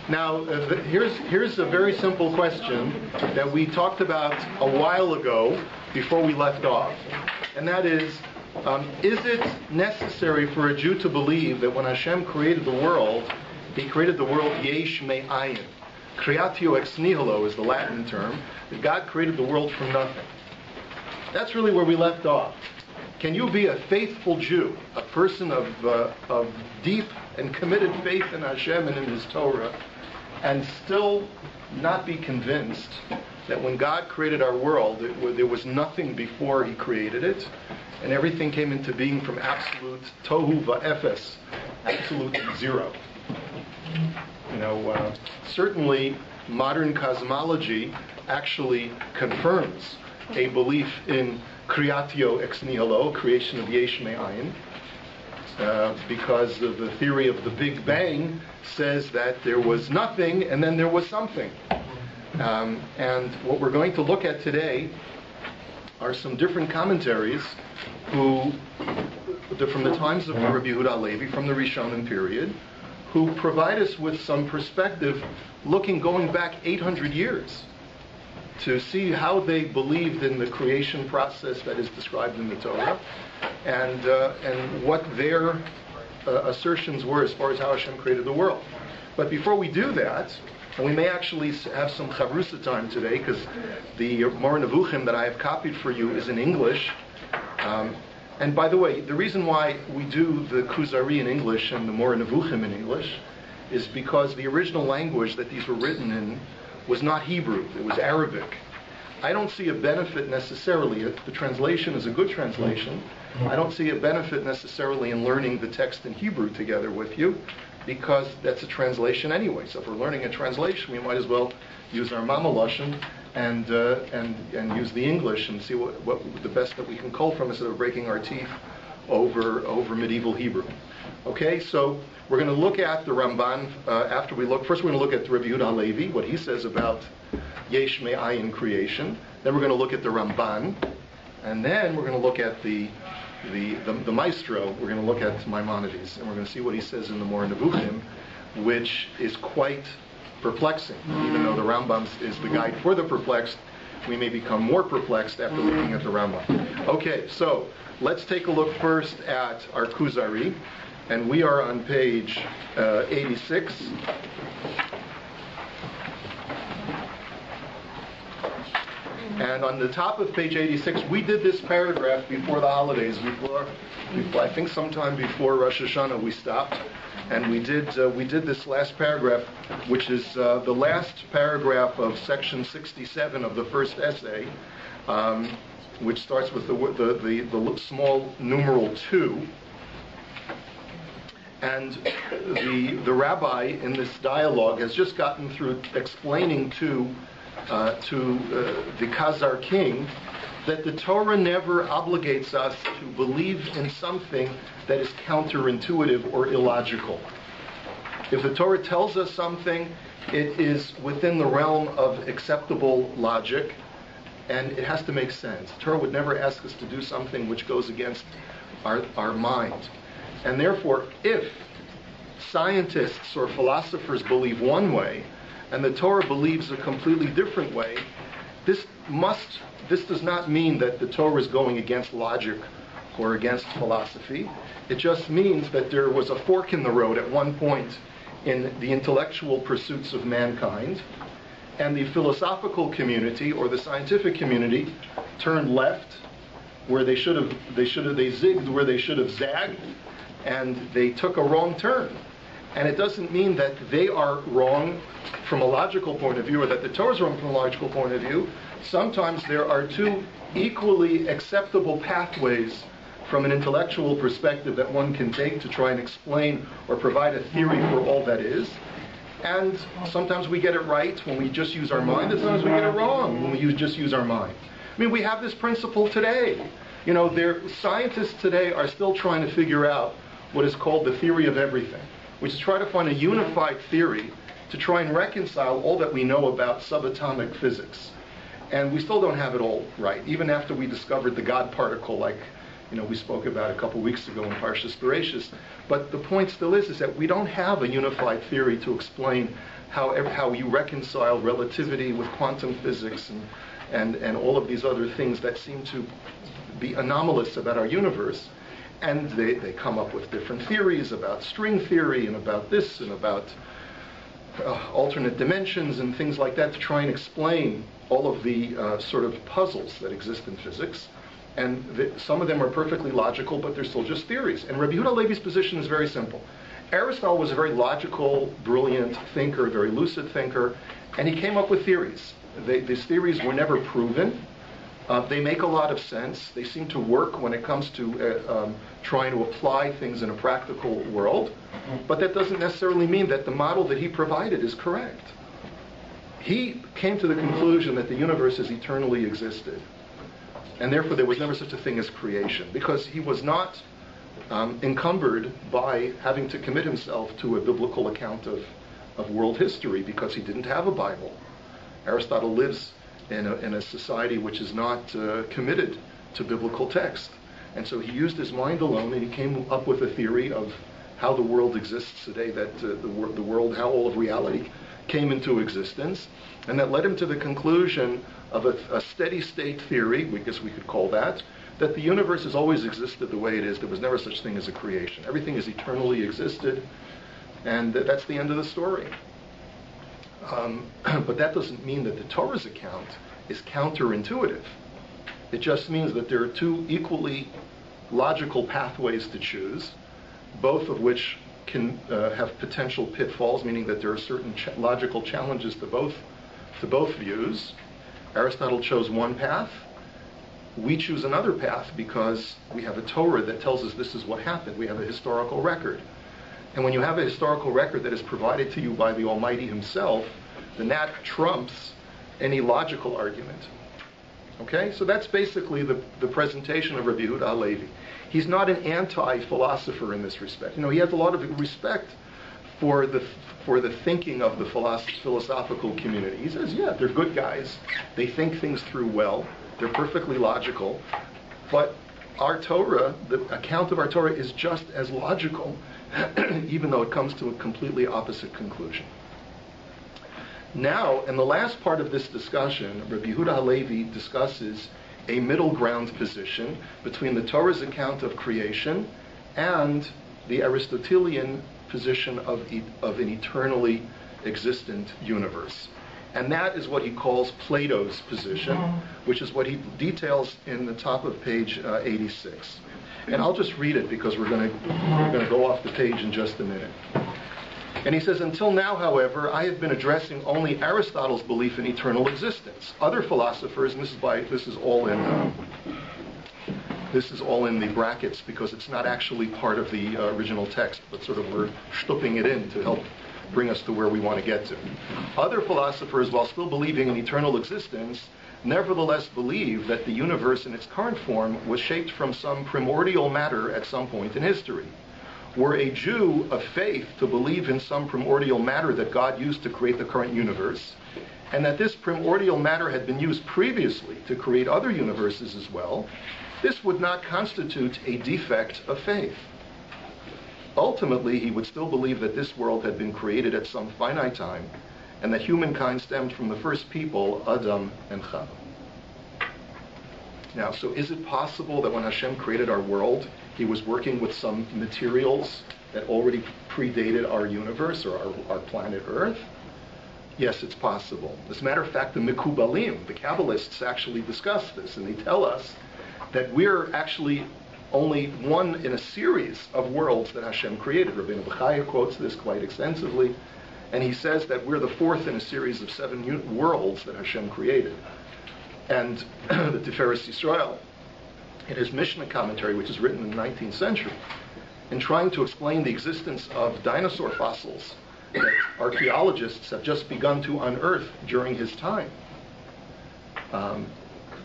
Now, here's a very simple question that we talked about a while ago before we left off. And that is it necessary for a Jew to believe that when Hashem created the world, He created the world yesh me'ayin? Creatio ex nihilo is the Latin term, that God created the world from nothing. That's really where we left off. Can you be a faithful Jew, a person of deep and committed faith in Hashem and in His Torah, and still not be convinced that when God created our world, there was nothing before He created it, and everything came into being from absolute tohu va'efes, absolute zero? Certainly modern cosmology actually confirms a belief in creatio ex nihilo, creation of yesh me'ayin, because of the theory of the Big Bang says that there was nothing and then there was something. And what we're going to look at today are some different commentaries from the times of Rabbi Halevi, from the Rishonim period, who provide us with some perspective going back 800 years to see how they believed in the creation process that is described in the Torah, and what their assertions were as far as how Hashem created the world. But before we do that, and we may actually have some chavrusa time today, because the Moreh Nevuchim that I have copied for you is in English. And by the way, the reason why we do the KUZARI in English and the Moreh Nevuchim in English is because the original language that these were written in was not Hebrew, it was Arabic. I don't see a benefit necessarily, if the translation is a good translation, I don't see a benefit necessarily in learning the text in Hebrew together with you, because that's a translation anyway. So if we're learning a translation, we might as well use our Mama Lashon and use the English and see what the best that we can cull from instead of breaking our teeth over medieval Hebrew. Okay, so we're going to look at the Ramban first we're going to look at Rabbi Halevi, what he says about yesh me'ayin creation. Then we're going to look at the Ramban, and then we're going to look at the maestro. We're going to look at Maimonides, and we're going to see what he says in the Moreh Nevuchim, which is quite perplexing. Even though the Rambam is the guide for the perplexed, we may become more perplexed after looking at the Rambam. Okay, so let's take a look first at our KUZARI, and we are on page 86. And on the top of page 86, we did this paragraph before the holidays, before I think sometime before Rosh Hashanah we stopped, and we did this last paragraph, which is the last paragraph of section 67 of the first essay, which starts with the small numeral 2. And the Rabbi in this dialogue has just gotten through explaining to the Khazar king that the Torah never obligates us to believe in something that is counterintuitive or illogical. If the Torah tells us something, it is within the realm of acceptable logic, and it has to make sense. The Torah would never ask us to do something which goes against our mind. And therefore, if scientists or philosophers believe one way, and the Torah believes a completely different way, this does not mean that the Torah is going against logic or against philosophy. It just means that there was a fork in the road at one point in the intellectual pursuits of mankind, and the philosophical community or the scientific community turned left where they zigged where they should have zagged, and they took a wrong turn. And it doesn't mean that they are wrong from a logical point of view, or that the Torah is wrong from a logical point of view. Sometimes there are two equally acceptable pathways from an intellectual perspective that one can take to try and explain or provide a theory for all that is. And sometimes we get it right when we just use our mind, and sometimes we get it wrong when we just use our mind. I mean, we have this principle today. Scientists today are still trying to figure out what is called the theory of everything, which is try to find a unified theory to try and reconcile all that we know about subatomic physics. And we still don't have it all right, even after we discovered the God particle, like we spoke about a couple weeks ago in Parshas Bereshis. But the point still is that we don't have a unified theory to explain how you reconcile relativity with quantum physics and all of these other things that seem to be anomalous about our universe. And they come up with different theories about string theory and about this and about alternate dimensions and things like that to try and explain all of the sort of puzzles that exist in physics. And some of them are perfectly logical, but they're still just theories. And Rabbi Yehuda Halevi's position is very simple. Aristotle was a very logical, brilliant thinker, very lucid thinker, and he came up with theories. These theories were never proven. They make a lot of sense. They seem to work when it comes to trying to apply things in a practical world, but that doesn't necessarily mean that the model that he provided is correct. He came to the conclusion that the universe has eternally existed, and therefore there was never such a thing as creation, because he was not encumbered by having to commit himself to a biblical account of world history, because he didn't have a Bible. Aristotle lives in a society which is not committed to biblical text. And so he used his mind alone, and he came up with a theory of how the world exists today, that the world, how all of reality came into existence. And that led him to the conclusion of a steady state theory, I guess we could call that the universe has always existed the way it is. There was never such thing as a creation. Everything has eternally existed, and that's the end of the story. But that doesn't mean that the Torah's account is counterintuitive. It just means that there are two equally logical pathways to choose, both of which can have potential pitfalls, meaning that there are certain logical challenges to both views. Aristotle chose one path. We choose another path because we have a Torah that tells us this is what happened. We have a historical record. And when you have a historical record that is provided to you by the Almighty Himself, then that trumps any logical argument. Okay? So that's basically the presentation of Rabbi Yehuda Halevi. He's not an anti-philosopher in this respect. He has a lot of respect for the thinking of the philosophical community. He says, yeah, they're good guys. They think things through well. They're perfectly logical. But our Torah, the account of our Torah, is just as logical, even though it comes to a completely opposite conclusion. Now, in the last part of this discussion, Rabbi Yehuda Halevi discusses a middle ground position between the Torah's account of creation and the Aristotelian position of an eternally existent universe. And that is what he calls Plato's position, which is what he details in the top of page 86. And I'll just read it because we're going to go off the page in just a minute. And he says, until now, however, I have been addressing only Aristotle's belief in eternal existence. Other philosophers, and this is all in the brackets because it's not actually part of the original text, but sort of we're stooping it in to help bring us to where we want to get to. Other philosophers, while still believing in eternal existence, nevertheless believe that the universe in its current form was shaped from some primordial matter at some point in history. Were a Jew of faith to believe in some primordial matter that God used to create the current universe, and that this primordial matter had been used previously to create other universes as well, this would not constitute a defect of faith. Ultimately, he would still believe that this world had been created at some finite time, and that humankind stemmed from the first people, Adam and Chava. Now, so is it possible that when Hashem created our world, he was working with some materials that already predated our universe or our planet Earth? Yes, it's possible. As a matter of fact, the Mikubalim, the Kabbalists, actually discuss this, and they tell us that we're actually only one in a series of worlds that Hashem created. Rabbeinu Bechaya quotes this quite extensively, and he says that we're the fourth in a series of 7 worlds that Hashem created. And the Tiferes Yisrael, in his Mishnah commentary, which is written in the 19th century, in trying to explain the existence of dinosaur fossils that archaeologists have just begun to unearth during his time,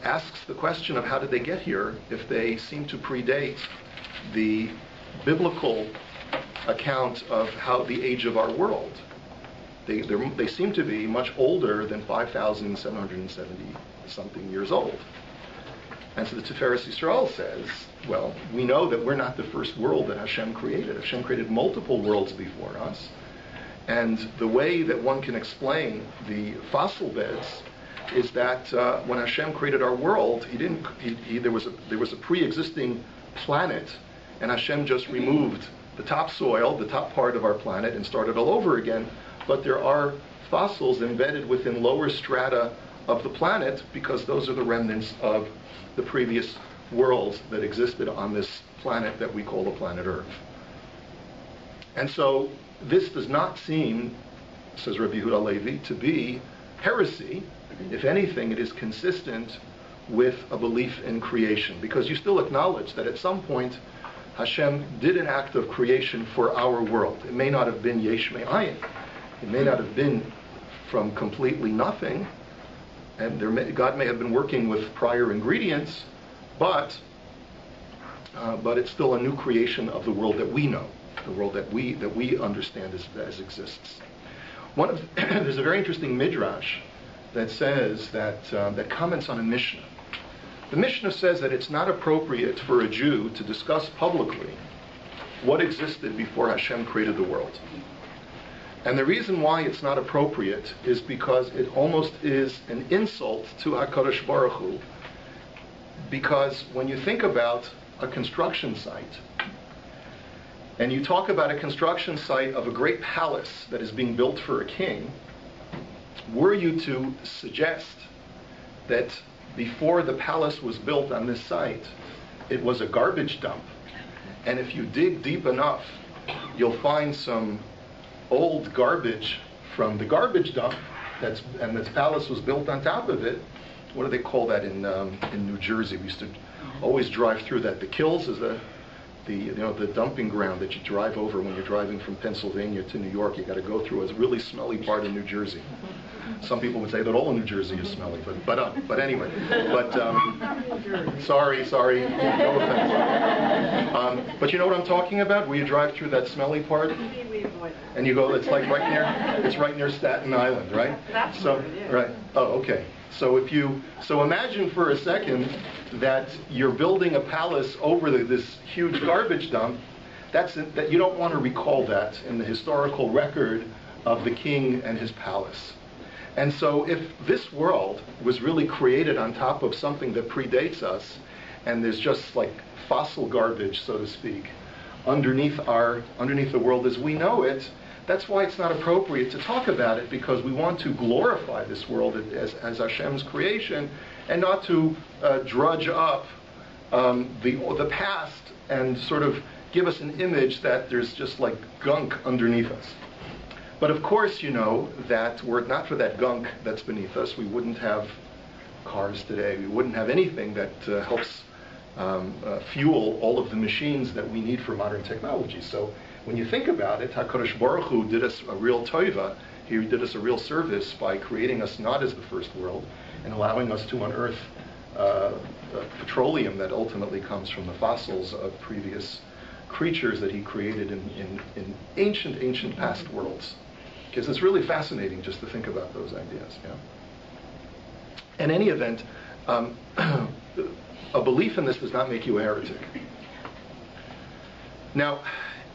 asks the question of how did they get here if they seem to predate the biblical account of how the age of our world. They seem to be much older than 5,770-something years old. And so the Tiferes Yisrael says, well, we know that we're not the first world that Hashem created. Hashem created multiple worlds before us. And the way that one can explain the fossil beds is that when Hashem created our world, there was a pre-existing planet, and Hashem just removed the topsoil, the top part of our planet, and started all over again. But there are fossils embedded within lower strata of the planet, because those are the remnants of the previous worlds that existed on this planet that we call the planet Earth. And so this does not seem, says Rabbi Halevi, to be heresy. If anything, it is consistent with a belief in creation, because you still acknowledge that at some point Hashem did an act of creation for our world. It may not have been yesh me'ayin. It may not have been from completely nothing, and God may have been working with prior ingredients, but it's still a new creation of the world that we know, the world that we understand as exists. There's a very interesting midrash that says that comments on a Mishnah. The Mishnah says that it's not appropriate for a Jew to discuss publicly what existed before Hashem created the world. And the reason why it's not appropriate is because it almost is an insult to HaKadosh Baruch Hu. Because when you think about a construction site, and you talk about a construction site of a great palace that is being built for a king, were you to suggest that before the palace was built on this site, it was a garbage dump, and if you dig deep enough, you'll find some old garbage from the garbage dump, and this palace was built on top of it. What do they call that in New Jersey? We used to always drive through that. The Kills is the dumping ground that you drive over when you're driving from Pennsylvania to New York. You got to go through a really smelly part of New Jersey. Some people would say that all of New Jersey is smelly, but anyway. Sorry, no offense. But you know what I'm talking about? Where you drive through that smelly part, and you go. It's like right near Staten Island, right? Right. Oh, okay. So imagine for a second that you're building a palace over this huge garbage dump. That you don't want to recall that in the historical record of the king and his palace. And so if this world was really created on top of something that predates us, and there's just like fossil garbage, so to speak, underneath the world as we know it, that's why it's not appropriate to talk about it, because we want to glorify this world as Hashem's creation, and not to drudge up the past and sort of give us an image that there's just like gunk underneath us. But of course, you know that were it not for that gunk that's beneath us, we wouldn't have cars today. We wouldn't have anything that helps fuel all of the machines that we need for modern technology. So when you think about it, HaKadosh Baruch Hu did us a real toiva. He did us a real service by creating us not as the first world and allowing us to unearth petroleum that ultimately comes from the fossils of previous creatures that he created in ancient past worlds. Because it's really fascinating just to think about those ideas. Yeah? In any event, a belief in this does not make you a heretic. Now,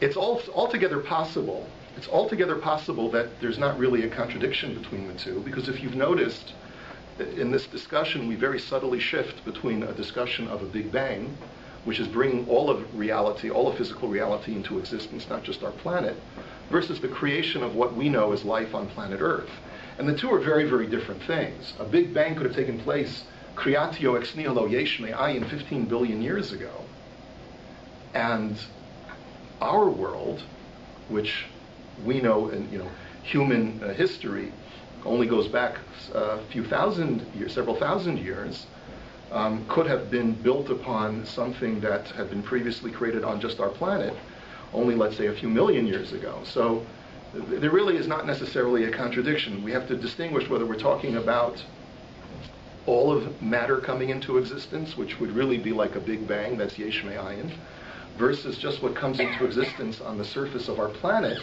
it's altogether possible. It's altogether possible that there's not really a contradiction between the two, because if you've noticed, in this discussion, we very subtly shift between a discussion of a Big Bang, which is bringing all of reality, all of physical reality into existence, not just our planet, versus the creation of what we know as life on planet Earth. And the two are very, very different things. A Big Bang could have taken place, Kriyatio ex nihilo yesh me'ayin, 15 billion years ago. And our world, which we know in human history, only goes back several thousand years, could have been built upon something that had been previously created on just our planet, only, let's say, a few million years ago. So there really is not necessarily a contradiction. We have to distinguish whether we're talking about all of matter coming into existence, which would really be like a Big Bang, that's yesh me'ayin, versus just what comes into existence on the surface of our planet,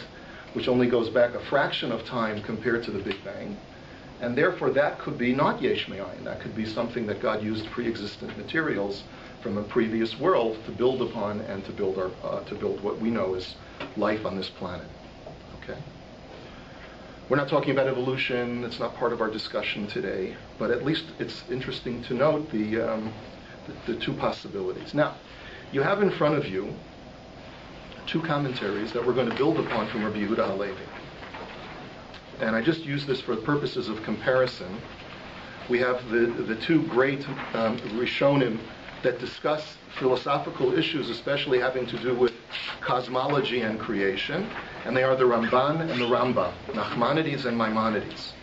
which only goes back a fraction of time compared to the Big Bang. And therefore that could be not yesh me'ayin. That could be something that God used pre-existent materials from a previous world to build upon and to build what we know as life on this planet. Okay? We're not talking about evolution. It's not part of our discussion today. But at least it's interesting to note the two possibilities. Now, you have in front of you two commentaries that we're going to build upon from Rabbi Yehuda Halevi. And I just use this for the purposes of comparison. We have the two great Rishonim that discuss philosophical issues, especially having to do with cosmology and creation, and they are the Ramban and the Rambam, Nachmanides and Maimonides.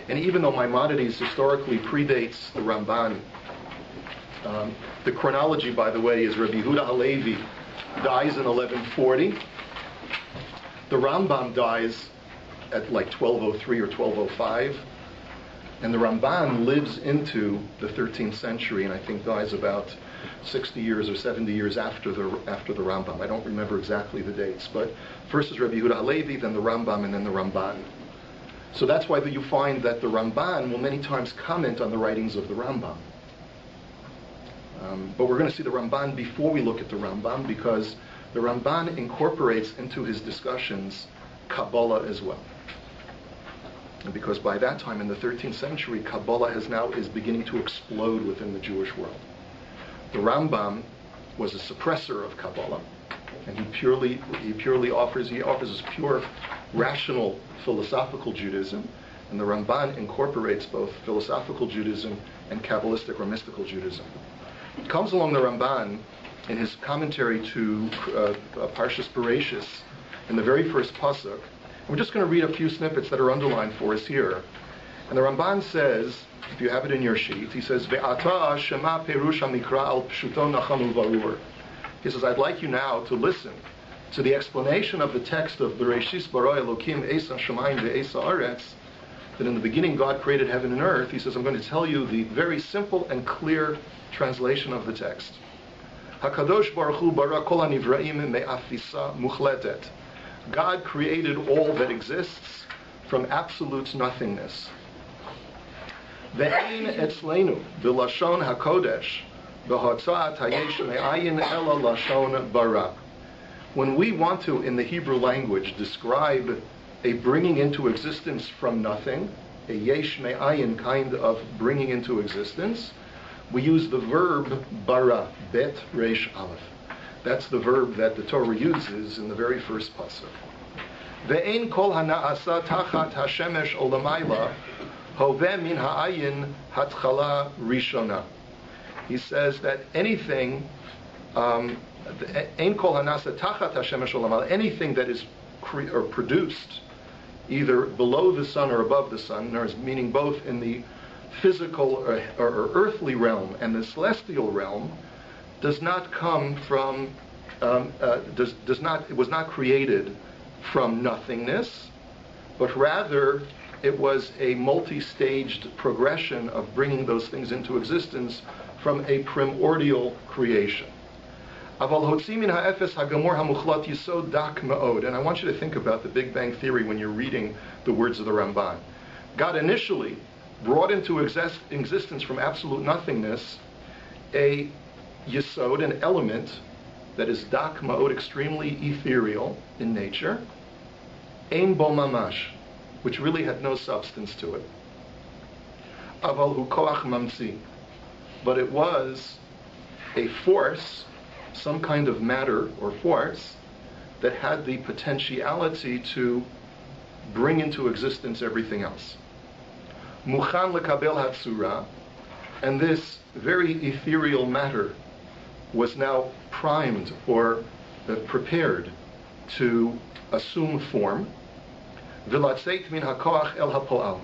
And even though Maimonides historically predates the Ramban, the chronology, by the way, is Rabbi Yehuda Halevi dies in 1140. The Rambam dies at like 1203 or 1205. And the Ramban lives into the 13th century, and I think dies about 60 years or 70 years after the Rambam. I don't remember exactly the dates, but first is Rabbi Yehuda Halevi, then the Rambam, and then the Ramban. So that's why you find that the Ramban will many times comment on the writings of the Rambam. But we're going to see the Ramban before we look at the Rambam, because the Ramban incorporates into his discussions Kabbalah as well. And because by that time in the 13th century, Kabbalah is beginning to explode within the Jewish world. The Rambam was a suppressor of Kabbalah, and he purely offers as pure, rational, philosophical Judaism, and the Ramban incorporates both philosophical Judaism and Kabbalistic or mystical Judaism. It comes along the Ramban in his commentary to Parshas Bereshis, in the very first pasuk. We're just going to read a few snippets that are underlined for us here. And the Ramban says, if you have it in your sheet, he says, Ve'ata shema perush hamikra al pshuto nacham uvarur. He says, I'd like you now to listen to the explanation of the text of Bereshis bara Elokim Eisa Shamayim ve'Eisa Aretz, that in the beginning God created heaven and earth. He says, I'm going to tell you the very simple and clear translation of the text. HaKadosh Baruch Hu bara kol hanivraim me'afisa muchletet. God created all that exists from absolute nothingness. Ve'ein etzleinu b'lashon hakodesh b'hotzat hayesh me'ayin ela lashon bara. When we want to, in the Hebrew language, describe a bringing into existence from nothing, a yesh me'ayin kind of bringing into existence, we use the verb bara, bet resh aleph. That's the verb that the Torah uses in the very first pasuk. Ve'ein kol hana'asa tachat hashemesh olamayla hoveh min ha'ayin hatchala rishona. He says that anything, ein kol hana'asa tachat hashemesh olamayla, anything that is produced either below the sun or above the sun, meaning both in the physical or earthly realm and the celestial realm, does not come from, it was not created from nothingness, but rather it was a multi-staged progression of bringing those things into existence from a primordial creation. And I want you to think about the Big Bang Theory when you're reading the words of the Ramban. God initially brought into existence from absolute nothingness a yesod, an element that is dak ma'od, extremely ethereal in nature, ein bo mamash, which really had no substance to it. Aval hu koach mamtzi, but it was a force, some kind of matter or force, that had the potentiality to bring into existence everything else. Muchan lekabel hatzura, and this very ethereal matter was now primed or prepared to assume form, v'latzeit min hakoach el hapo'al,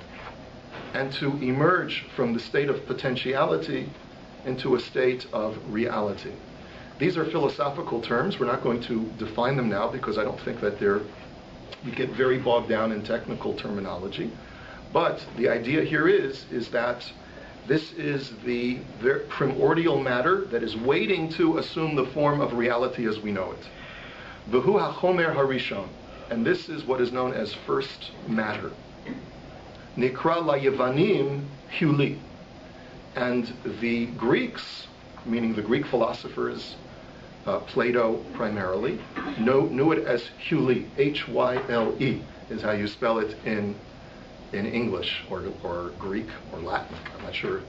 and to emerge from the state of potentiality into a state of reality. These are philosophical terms. We're not going to define them now because I don't think that you get very bogged down in technical terminology. But the idea here is that this is the primordial matter that is waiting to assume the form of reality as we know it. V'hu hachomer harishon, and this is what is known as first matter. Nikra laYevanim huli, and the Greeks, meaning the Greek philosophers, Plato primarily, knew it as huli. H-Y-L-E is how you spell it in in English or Greek or Latin. I'm not sure.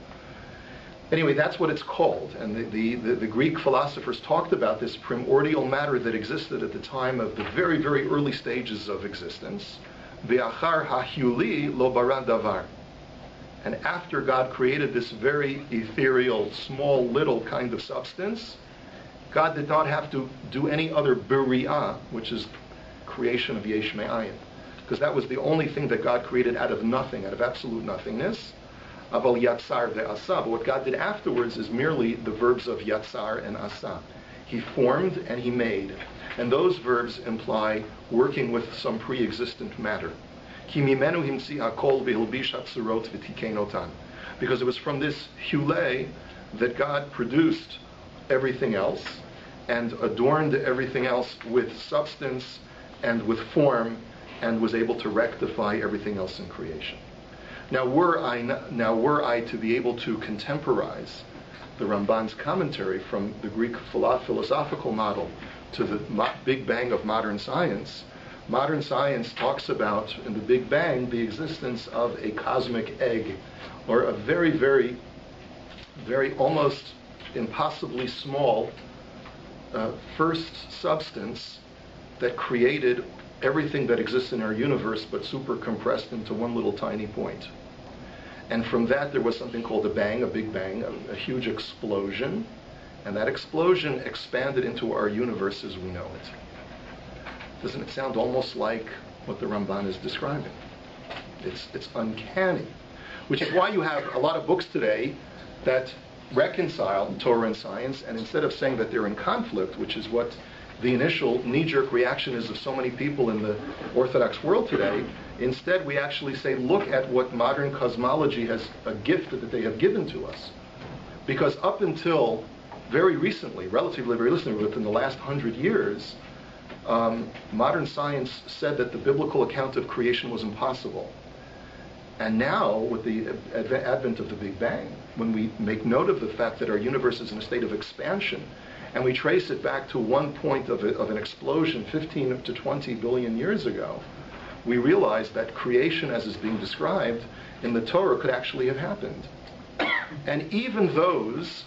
Anyway, that's what it's called. And the Greek philosophers talked about this primordial matter that existed at the time of the very, very early stages of existence. Ve'achar ha'hyuli lo bara davar. And after God created this very ethereal, small, little kind of substance, God did not have to do any other buri'ah, which is creation of yesh me'ayin. Because that was the only thing that God created out of nothing, out of absolute nothingness. Aval yatzar ve'asa. But what God did afterwards is merely the verbs of yatzar and asa. He formed and he made. And those verbs imply working with some pre-existent matter. Ki mimenu himtzi hakol v'hilbish hatzurot v'tikenotan. Because it was from this hule that God produced everything else and adorned everything else with substance and with form, and was able to rectify everything else in creation. Now were I to be able to contemporize the Ramban's commentary from the Greek philosophical model to the Big Bang of modern science talks about, in the Big Bang, the existence of a cosmic egg, or a very, very, very almost impossibly small first substance that created everything that exists in our universe, but super compressed into one little tiny point. And from that there was something called a bang, a big bang, a huge explosion, and that explosion expanded into our universe as we know it. Doesn't it sound almost like what the Ramban is describing? It's uncanny, which is why you have a lot of books today that reconcile Torah and science, and instead of saying that they're in conflict, which is what the initial knee-jerk reaction is of so many people in the Orthodox world today, instead we actually say, look at what modern cosmology has, a gift that they have given to us. Because up until very recently, relatively very recently, within the last 100 years, modern science said that the biblical account of creation was impossible. And now, with the advent of the Big Bang, when we make note of the fact that our universe is in a state of expansion, and we trace it back to one point of an explosion 15 to 20 billion years ago, we realize that creation, as is being described in the Torah, could actually have happened. And even those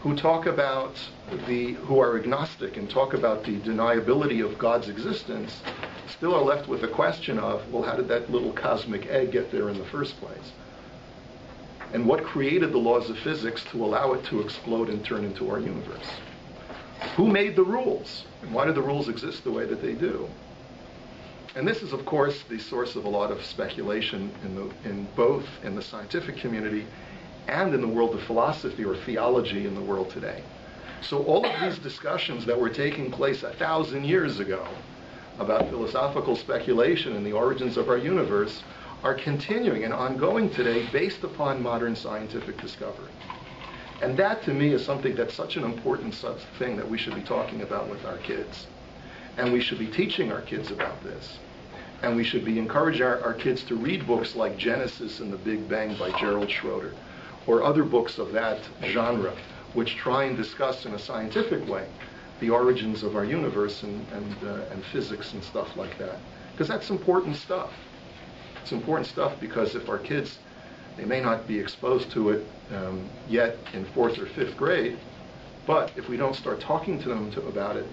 who talk about who are agnostic and talk about the deniability of God's existence, still are left with the question of, well, how did that little cosmic egg get there in the first place? And what created the laws of physics to allow it to explode and turn into our universe? Who made the rules? And why do the rules exist the way that they do? And this is, of course, the source of a lot of speculation in both in the scientific community and in the world of philosophy or theology in the world today. So all of these discussions that were taking place 1,000 years ago about philosophical speculation and the origins of our universe are continuing and ongoing today based upon modern scientific discovery. And that, to me, is something that's such an important thing that we should be talking about with our kids. And we should be teaching our kids about this. And we should be encouraging our kids to read books like Genesis and the Big Bang by Gerald Schroeder, or other books of that genre, which try and discuss in a scientific way the origins of our universe and physics and stuff like that. Because that's important stuff. It's important stuff because if our kids, they may not be exposed to it yet in 4th or 5th grade, but if we don't start talking to them about it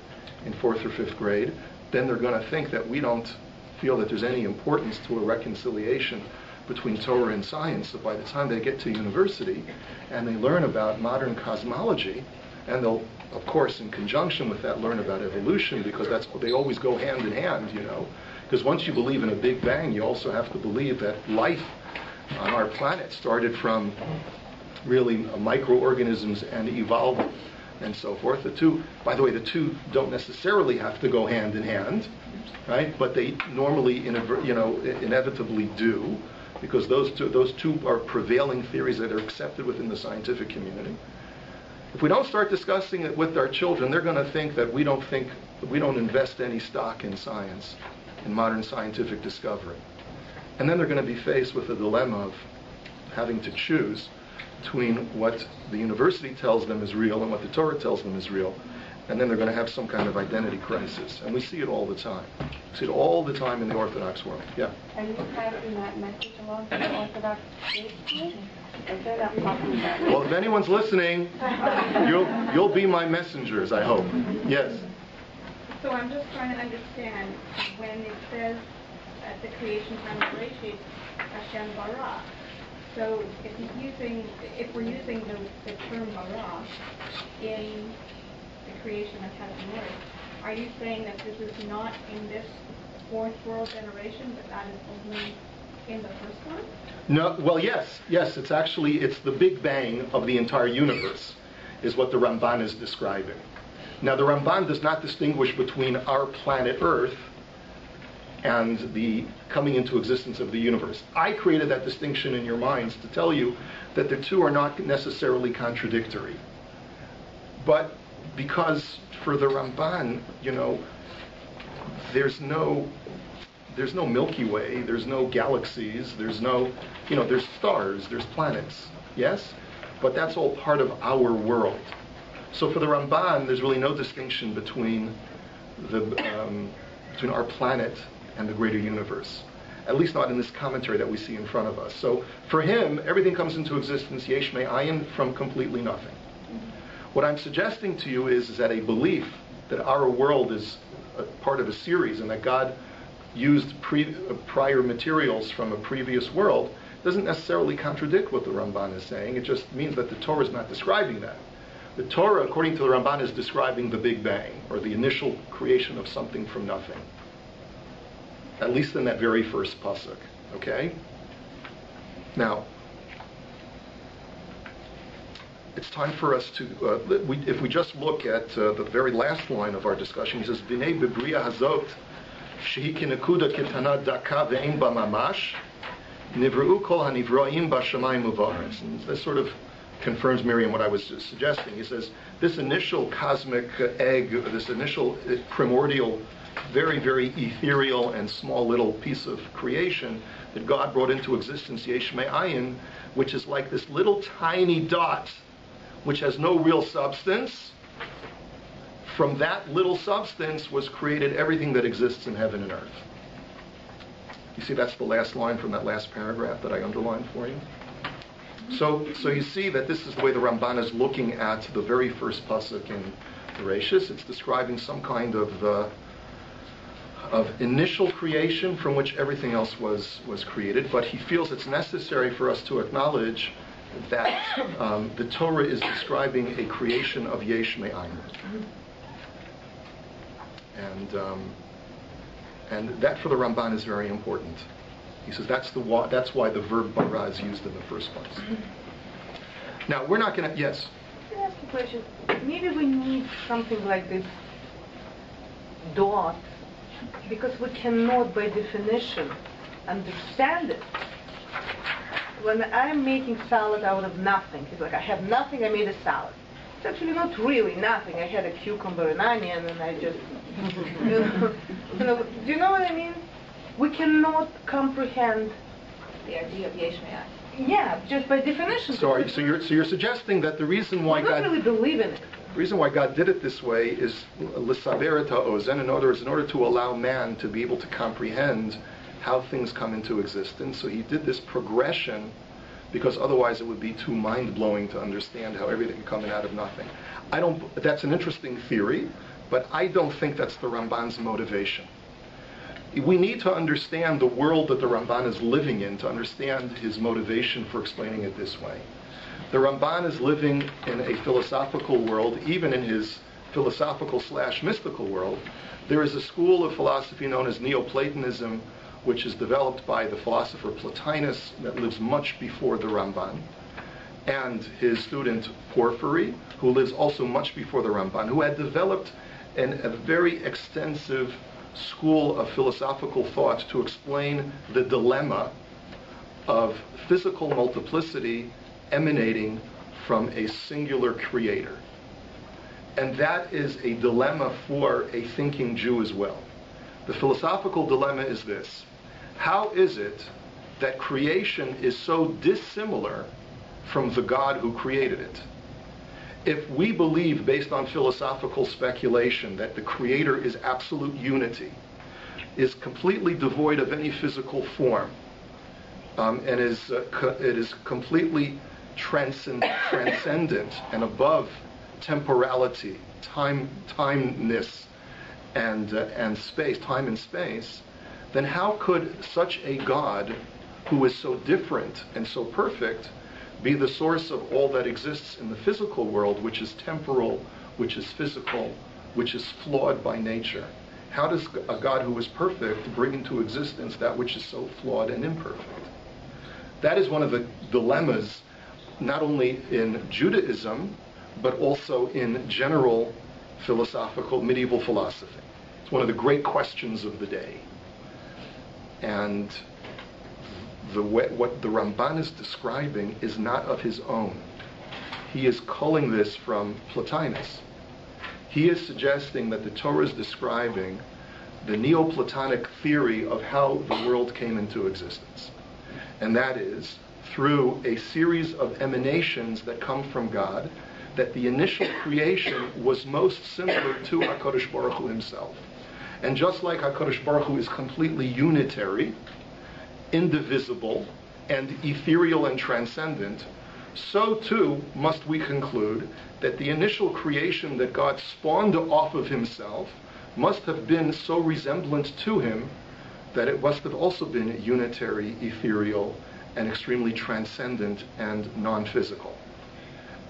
in 4th or 5th grade, then they're going to think that we don't feel that there's any importance to a reconciliation between Torah and science. So by the time they get to university and they learn about modern cosmology, and they'll, of course, in conjunction with that, learn about evolution, because they always go hand in hand, you know. Because once you believe in a Big Bang, you also have to believe that life on our planet started from really microorganisms and evolved and so forth. The two, by the way, the two don't necessarily have to go hand in hand, right? But they normally, inevitably do, because those two are prevailing theories that are accepted within the scientific community. If we don't start discussing it with our children, they're going to think that we don't invest any stock in science, in modern scientific discovery. And then they're going to be faced with the dilemma of having to choose between what the university tells them is real and what the Torah tells them is real. and then they're going to have some kind of identity crisis. And we see it all the time. We see it all the time in the Orthodox world. Yeah? Are you passing that message along to the Orthodox faith? Because they're not talking about it. Well, if anyone's listening, you'll be my messengers, I hope. Yes? So I'm just trying to understand when it says at the creation time of Bereshit, Hashem bara. So if we're using the term bara in the creation of heaven and earth, are you saying that this is not in this fourth world generation, but that is only in the first one? No. Well, yes. It's the Big Bang of the entire universe, is what the Ramban is describing. Now, the Ramban does not distinguish between our planet Earth and the coming into existence of the universe. I created that distinction in your minds to tell you that the two are not necessarily contradictory. But because for the Ramban, there's no Milky Way, there's no galaxies, there's stars, there's planets, yes? But that's all part of our world. So for the Ramban, there's really no distinction between between our planet and the greater universe. At least not in this commentary that we see in front of us. So for him, everything comes into existence, yesh me'ayin, from completely nothing. What I'm suggesting to you is that a belief that our world is a part of a series and that God used prior materials from a previous world doesn't necessarily contradict what the Ramban is saying. It just means that the Torah is not describing that. The Torah, according to the Ramban, is describing the Big Bang, or the initial creation of something from nothing. At least in that very first pasuk. Okay? Now, it's time for us to, if we just look at the very last line of our discussion, he says, B'nei b'briya hazot, shehi kinekuda ketana daka ve'en ba mamash, nivru'u kol hanivro'im b'shamayim u'va'aretz. And this sort of confirms, Miriam, what I was just suggesting. He says, this initial cosmic egg, this initial primordial, very, very ethereal and small little piece of creation that God brought into existence, yesh me'ayin, which is like this little tiny dot, which has no real substance. From that little substance was created everything that exists in heaven and earth. You see, that's the last line from that last paragraph that I underlined for you. So you see that this is the way the Ramban is looking at the very first pasuk in Bereshit. It's describing some kind of initial creation from which everything else was created, but he feels it's necessary for us to acknowledge that the Torah is describing a creation of yesh me'ayin. And that for the Ramban is very important. He says that's why the verb bara is used in the first place. Now, we're not going to, yes? Can I ask a question? Maybe we need something like this dot, because we cannot, by definition, understand it. When I'm making salad out of nothing, it's like I have nothing, I made a salad. It's actually not really nothing. I had a cucumber and onion, and I just, do you know what I mean? We cannot comprehend The idea of yesh me'ayin. Yeah, just by definition. Sorry, so you're suggesting that the reason why God really believe in it. The reason why God did it this way is l'saber et ha'ozen, in order to allow man to be able to comprehend how things come into existence. So he did this progression because otherwise it would be too mind-blowing to understand how everything coming out of nothing. That's an interesting theory, but I don't think that's the Ramban's motivation. We need to understand the world that the Ramban is living in to understand his motivation for explaining it this way. The Ramban is living in a philosophical world. Even in his philosophical/mystical world, there is a school of philosophy known as Neoplatonism, which is developed by the philosopher Plotinus, that lives much before the Ramban, and his student Porphyry, who lives also much before the Ramban, who had developed a very extensive school of philosophical thought to explain the dilemma of physical multiplicity emanating from a singular creator. And that is a dilemma for a thinking Jew as well. The philosophical dilemma is this: how is it that creation is so dissimilar from the God who created it? if we believe, based on philosophical speculation, that the Creator is absolute unity, is completely devoid of any physical form, and it is completely transcendent and above temporality, timeness, and space, time and space, then how could such a God, who is so different and so perfect, be the source of all that exists in the physical world, which is temporal, which is physical, which is flawed by nature? How does a God who is perfect bring into existence that which is so flawed and imperfect? That is one of the dilemmas, not only in Judaism, but also in general philosophical, medieval philosophy. It's one of the great questions of the day. And what the Ramban is describing is not of his own. He is culling this from Plotinus. He is suggesting that the Torah is describing the Neoplatonic theory of how the world came into existence. And that is through a series of emanations that come from God, that the initial creation was most similar to HaKadosh Baruch Hu himself. And just like HaKadosh Baruch Hu is completely unitary, indivisible, and ethereal and transcendent, so too must we conclude that the initial creation that God spawned off of himself must have been so resemblant to him that it must have also been unitary, ethereal, and extremely transcendent and non-physical.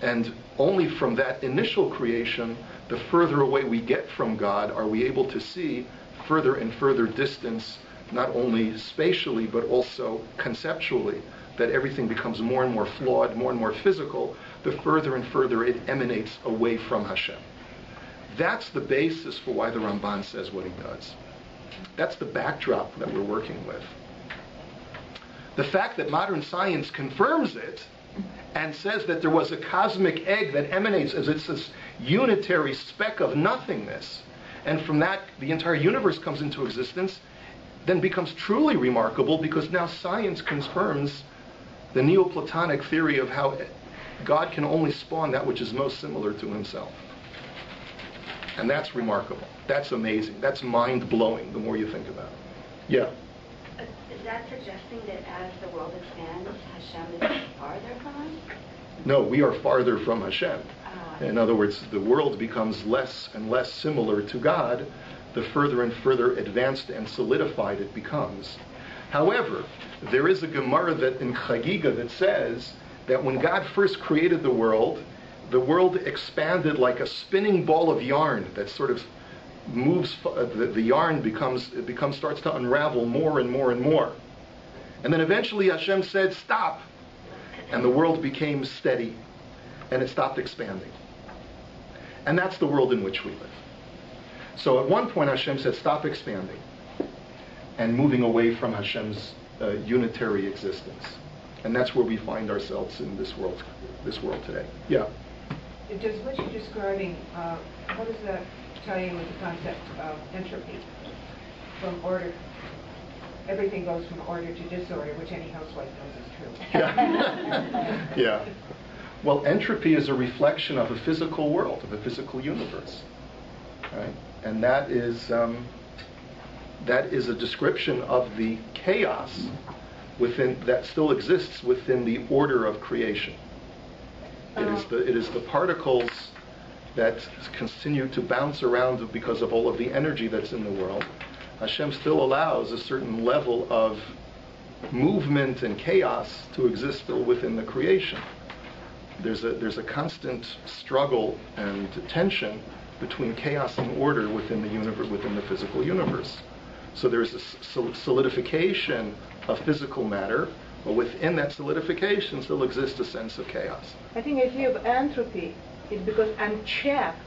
And only from that initial creation, the further away we get from God, are we able to see further and further distance, not only spatially, but also conceptually, that everything becomes more and more flawed, more and more physical, the further and further it emanates away from Hashem. That's the basis for why the Ramban says what he does. That's the backdrop that we're working with. The fact that modern science confirms it and says that there was a cosmic egg that emanates as it's this unitary speck of nothingness, and from that the entire universe comes into existence, then becomes truly remarkable, because now science confirms the Neoplatonic theory of how God can only spawn that which is most similar to himself. And that's remarkable. That's amazing. That's mind-blowing the more you think about it. Yeah? Is that suggesting that as the world expands, Hashem is farther from us? No, we are farther from Hashem. In other words, the world becomes less and less similar to God the further and further advanced and solidified it becomes. However, there is a Gemara that in Chagiga that says that when God first created the world expanded like a spinning ball of yarn that sort of moves. The yarn starts to unravel more and more and more, and then eventually Hashem said, "Stop," and the world became steady, and it stopped expanding. And that's the world in which we live. So at one point Hashem said, "Stop expanding," and moving away from Hashem's unitary existence. And that's where we find ourselves in this world today. Yeah. Just what you're describing, how does that tie in with the concept of entropy? From order, everything goes from order to disorder, which any housewife knows is true. Yeah. Yeah. Well, entropy is a reflection of a physical world, of a physical universe, right? And that is a description of the chaos that still exists within the order of creation. It is the particles that continue to bounce around because of all of the energy that's in the world. Hashem still allows a certain level of movement and chaos to exist still within the creation. There's a constant struggle and tension between chaos and order within the universe, within the physical universe. So there's a solidification of physical matter, but within that solidification still exists a sense of chaos. I think the idea of entropy is because unchecked,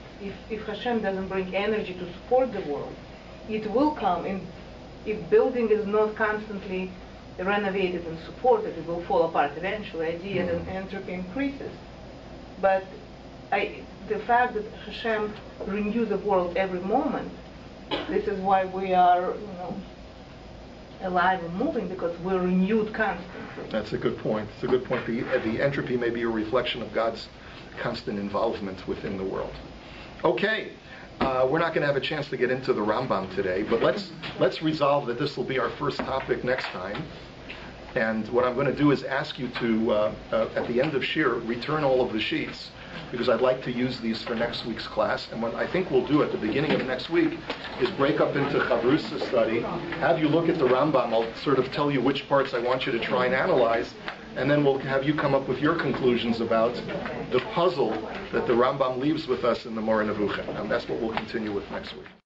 if Hashem doesn't bring energy to support the world, it will come in. If building is not constantly renovated and supported, it will fall apart eventually. The idea that entropy increases. But the fact that Hashem renews the world every moment, this is why we are, alive and moving because we're renewed constantly. That's a good point. It's a good point. The entropy may be a reflection of God's constant involvement within the world. Okay, we're not going to have a chance to get into the Ramban today, but let's resolve that this will be our first topic next time. And what I'm going to do is ask you to, at the end of Shir, return all of the sheets, because I'd like to use these for next week's class. And what I think we'll do at the beginning of next week is break up into Chavrusa study, have you look at the Rambam. I'll sort of tell you which parts I want you to try and analyze, and then we'll have you come up with your conclusions about the puzzle that the Rambam leaves with us in the Moreh Nevuchim. And that's what we'll continue with next week.